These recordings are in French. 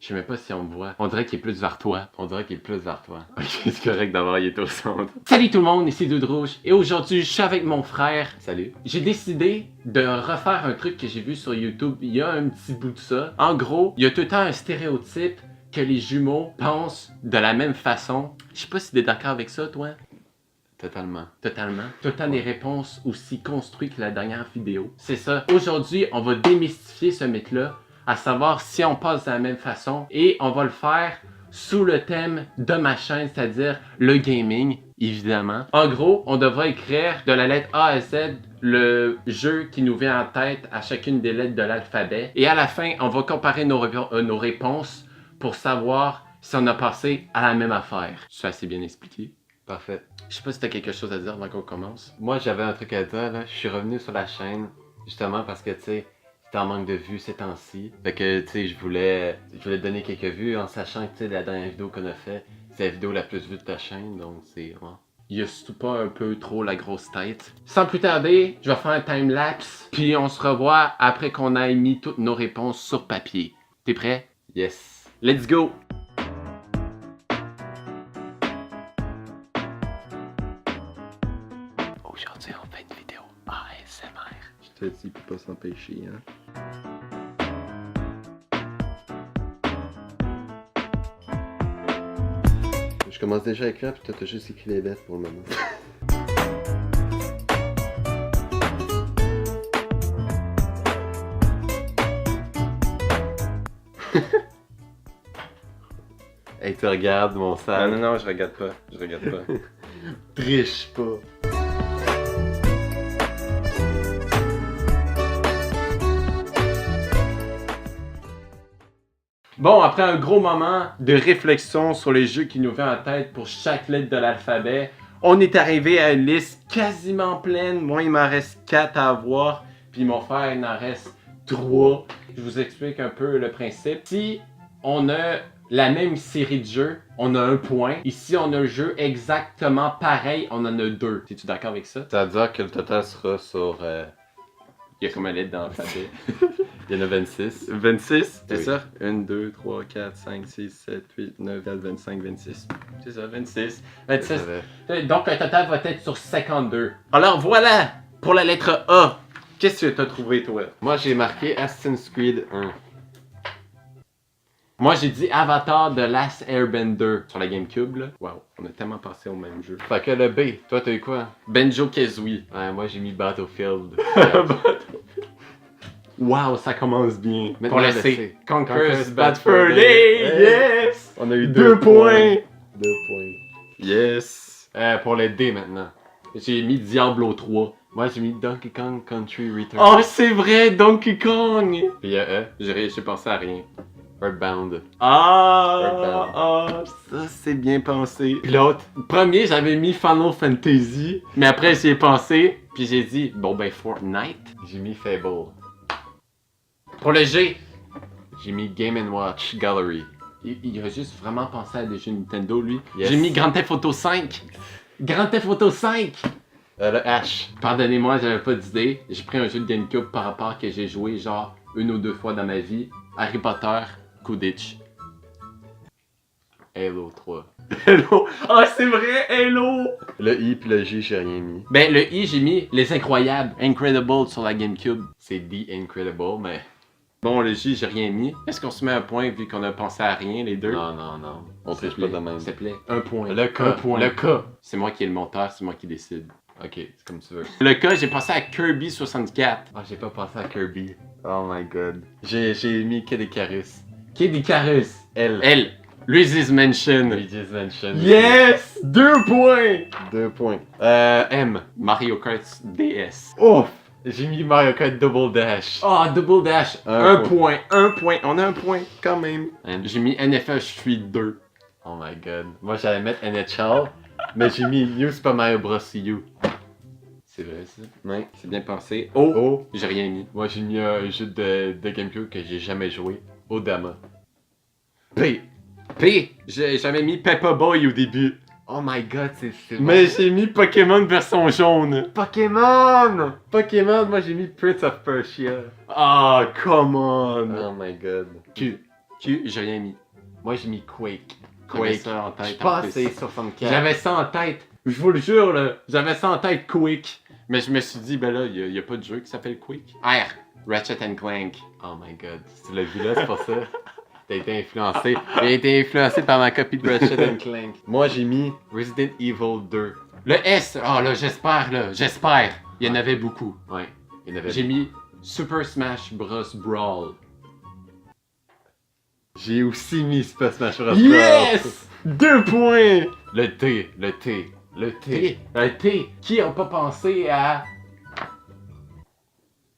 Je sais même pas si on me voit. On dirait qu'il est plus vers toi. Ok, c'est correct d'avoir, il est au centre. Salut tout le monde, ici Dude Rouge. Et aujourd'hui, je suis avec mon frère. Salut. J'ai décidé de refaire un truc que j'ai vu sur YouTube. Il y a un petit bout de ça. En gros, il y a tout le temps un stéréotype que les jumeaux pensent de la même façon. Je sais pas si t'es d'accord avec ça, toi. Totalement. Totalement. Tout le temps des réponses aussi construites que la dernière vidéo. C'est ça. Aujourd'hui, on va démystifier ce mythe-là, à savoir si on passe de la même façon, et on va le faire sous le thème de ma chaîne, c'est-à-dire le gaming, évidemment. En gros, on devra écrire de la lettre A à Z le jeu qui nous vient en tête à chacune des lettres de l'alphabet. Et à la fin, on va comparer nos réponses pour savoir si on a passé à la même affaire. C'est assez bien expliqué. Parfait. Je sais pas si t'as quelque chose à dire avant qu'on commence. Moi, j'avais un truc à dire, là. Je suis revenu sur la chaîne, justement parce que, tu sais, c'était en manque de vues ces temps-ci. Fait que, tu sais, je voulais donner quelques vues en sachant que, tu sais, la dernière vidéo qu'on a fait, c'est la vidéo la plus vue de ta chaîne, donc c'est... Ouais. Il a surtout pas un peu trop la grosse tête. Sans plus tarder, je vais faire un time-lapse, puis on se revoit après qu'on ait mis toutes nos réponses sur papier. T'es prêt? Yes. Let's go! Aujourd'hui, on fait une vidéo ASMR. Je te dis, il peut pas s'empêcher, hein. Je commence déjà à écrire, puis toi, t'as juste écrit les lettres pour le moment. Hey, tu regardes mon sac. Non, je regarde pas. Triche pas. Bon, après un gros moment de réflexion sur les jeux qui nous viennent en tête pour chaque lettre de l'alphabet, on est arrivé à une liste quasiment pleine. Moi, il m'en reste 4 à avoir, puis mon frère, il en reste 3. Je vous explique un peu le principe. Si on a la même série de jeux, on a 1 point. Ici, on a un jeu exactement pareil, on en a 2. Es-tu d'accord avec ça? Ça veut dire que le total sera sur... Il y a combien de lettres dans l'alphabet? Il y en a 26. 26, c'est Oui. ça? 1, 2, 3, 4, 5, 6, 7, 8, 9, 10, 25, 26. C'est ça, 26. 26. Donc le total va être sur 52. Alors voilà, pour la lettre A. Qu'est-ce que tu as trouvé, toi? Moi, j'ai marqué Assassin's Creed 1. Moi, j'ai dit Avatar de Last Airbender sur la GameCube, là. Wow, on a tellement passé au même jeu. Fait que le B, toi, t'as eu quoi? Banjo-Kazooie. Ouais, moi, j'ai mis Battlefield. Wow, ça commence bien. Maintenant, Pour le le C. C. Conquer's Conquer's Bad Bad Fur Fur Day. Day. Yes! On a eu 2 points. 2 points. Yes! Pour le D maintenant. J'ai mis Diablo 3. Moi, j'ai mis Donkey Kong Country Returns. Oh, c'est vrai, Donkey Kong! Puis il y a E, J'ai pensé à rien. Earthbound. Ah, ça c'est bien pensé. Puis l'autre, premier j'avais mis Final Fantasy, mais après j'y ai pensé, puis j'ai dit, bon ben Fortnite. J'ai mis Fable. Pour le G, J'ai mis Game & Watch Gallery. il a juste vraiment pensé à des jeux Nintendo lui. Yes. J'ai mis Grand Theft Auto 5. Grand Theft Auto 5! Le H. Pardonnez-moi, j'avais pas d'idée. J'ai pris un jeu de GameCube par rapport que j'ai joué genre 1 ou 2 fois dans ma vie. Harry Potter, Quidditch. Halo 3. Hello! Ah, c'est vrai, Hello! Le I puis le J, j'ai rien mis. Ben, le I, j'ai mis Les Incroyables, Incredible sur la GameCube. C'est The Incredible, mais... Bon, le J, j'ai rien mis. Est-ce qu'on se met un point vu qu'on a pensé à rien, les deux? Non. On S'il triche te pas plaît, de même. S'il te plaît, un point. Le K. Un point. Le K. C'est moi qui ai le monteur, c'est moi qui décide. Ok, c'est comme tu veux. Le K, j'ai pensé à Kirby 64. Ah, j'ai pas pensé à Kirby. Oh my god. J'ai mis Kid Icarus. Kid Icarus. L. L. Luigi's Mansion. Luigi's Mansion. Yes! 2 points! 2 points. M. Mario Kart DS. Ouf! J'ai mis Mario Kart Double Dash. Ah, Double Dash. Un 1 point. 1 point. On a 1 point, quand même. And- J'ai mis NFL Street 2. Oh my god. Moi, j'allais mettre NHL, mais j'ai mis New Super Mario Bros. U. C'est vrai, ça. Ouais. C'est bien pensé. Oh! O. J'ai rien mis. Moi, j'ai mis un jeu de GameCube que j'ai jamais joué. Odama. P. P. J'avais mis Peppa Boy au début. Oh my god, c'est Mais j'ai mis Pokémon version jaune. Pokémon! Moi j'ai mis Prince of Persia. Ah, come on. Oh my god. Q. Q, j'ai rien mis. Moi, j'ai mis Quake. J'avais Quake. ça en Je tête. pas en plus. assez 64. J'avais ça en tête. Je vous le jure, là. J'avais ça en tête, Quake. Mais je me suis dit, ben là, il y a pas de jeu qui s'appelle Quake. R. Ratchet Clank. Oh my god. Tu l'as vu là, c'est pour ça? T'as été influencé. J'ai été influencé par ma copie de Ratchet Clank. Moi, j'ai mis Resident Evil 2. Le S. Oh là, j'espère, là. J'espère. Il y en avait beaucoup. Ouais. Il y en avait. J'ai mis Super Smash Bros. Brawl. J'ai aussi mis Super Smash Bros. Yes! 2 points! Le T. Le T. Le T. Un T. Qui a pas pensé à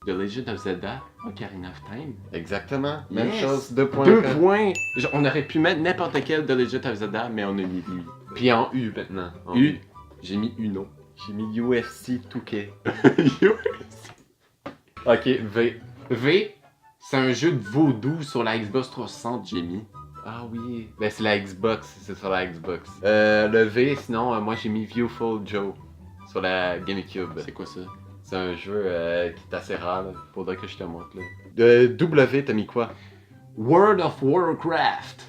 The Legend of Zelda Ocarina of Time? Exactement. Même Yes. chose. 2 points. 2 points! On aurait pu mettre n'importe quel The Legend of Zelda, mais on a mis lui. Puis en U maintenant. En U. J'ai mis Uno. J'ai mis UFC 2K. Ok, V. V, c'est un jeu de vaudou sur la Xbox 360, j'ai mis. Ah oui. Ben c'est la Xbox, c'est sur la Xbox. Le V, sinon, moi j'ai mis Viewful Joe sur la GameCube. C'est quoi ça? C'est un jeu qui est assez rare, là. Faudrait que je te montre là. W, t'as mis quoi? World of Warcraft.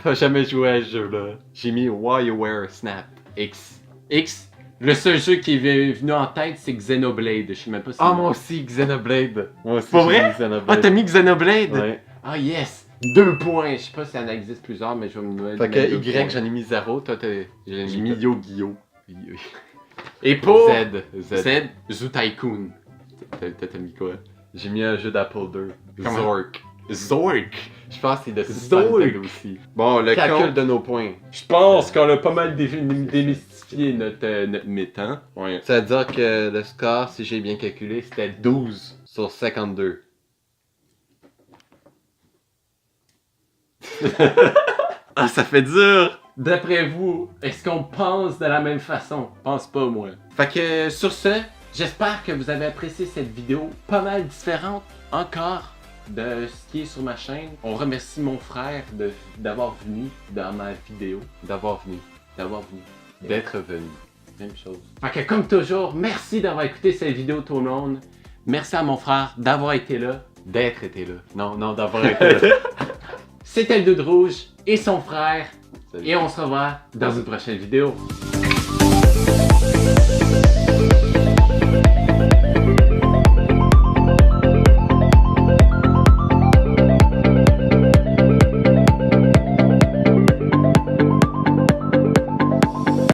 T'as jamais joué à ce jeu-là. J'ai mis WarioWare Snap. X. X, le seul jeu qui est venu en tête, c'est Xenoblade. Je sais même pas si. Ah, moi aussi, Xenoblade. Moi aussi, Pas j'ai vrai? mis Xenoblade. Ah, t'as mis Xenoblade? Ouais. Ah, yes! 2 points. Je sais pas si en existe plusieurs, mais je vais me Fait mettre que 2 Y, points. j'en ai mis 0. Toi, j'ai J'ai mis Yu-Gi-Oh! Z. Et pour Z. Zoo Tycoon. T'as mis quoi? J'ai mis un jeu d'Apple 2. Comment? Zork. Zork! Je pense que c'est de Zork. Super Nintendo aussi. Bon, le Calcul de nos points. Je pense qu'on a pas mal démystifié notre mythe, hein? Ouais. Ça veut dire que le score, si j'ai bien calculé, c'était 12 sur 52. Ah, ça fait dur! D'après vous, est-ce qu'on pense de la même façon? Pense pas, moi. Fait que, sur ce, j'espère que vous avez apprécié cette vidéo pas mal différente encore de ce qui est sur ma chaîne. On remercie mon frère d'avoir venu dans ma vidéo. D'avoir venu. D'être venu. Même chose. Fait que, comme toujours, merci d'avoir écouté cette vidéo, tout le monde. Merci à mon frère d'avoir été là. D'être été là. Non, d'avoir été là. C'était le Dude Rouge et son frère. Salut. Et on se revoit dans une prochaine vidéo.